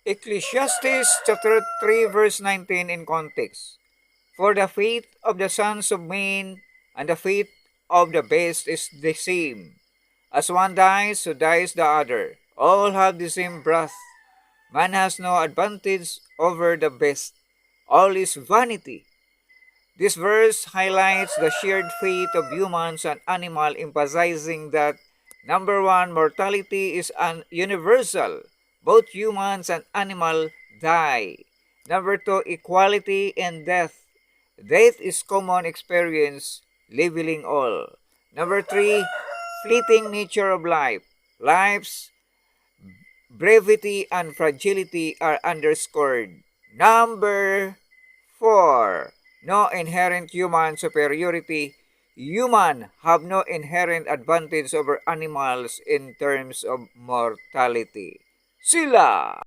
Ecclesiastes chapter 3 verse 19 in context. For the fate of the sons of men and the fate of the beast is the same. As one dies, so dies the other. All have the same breath. Man has no advantage over the beast. All is vanity. This verse highlights the shared fate of humans and animals, emphasizing that number one, mortality is universal. Both humans and animal die. Number two, equality and death. Death is common experience, leveling all. Number three, fleeting nature of life. Life's brevity and fragility are underscored. Number 4. No inherent human superiority. Humans have no inherent advantage over animals in terms of mortality. Sila!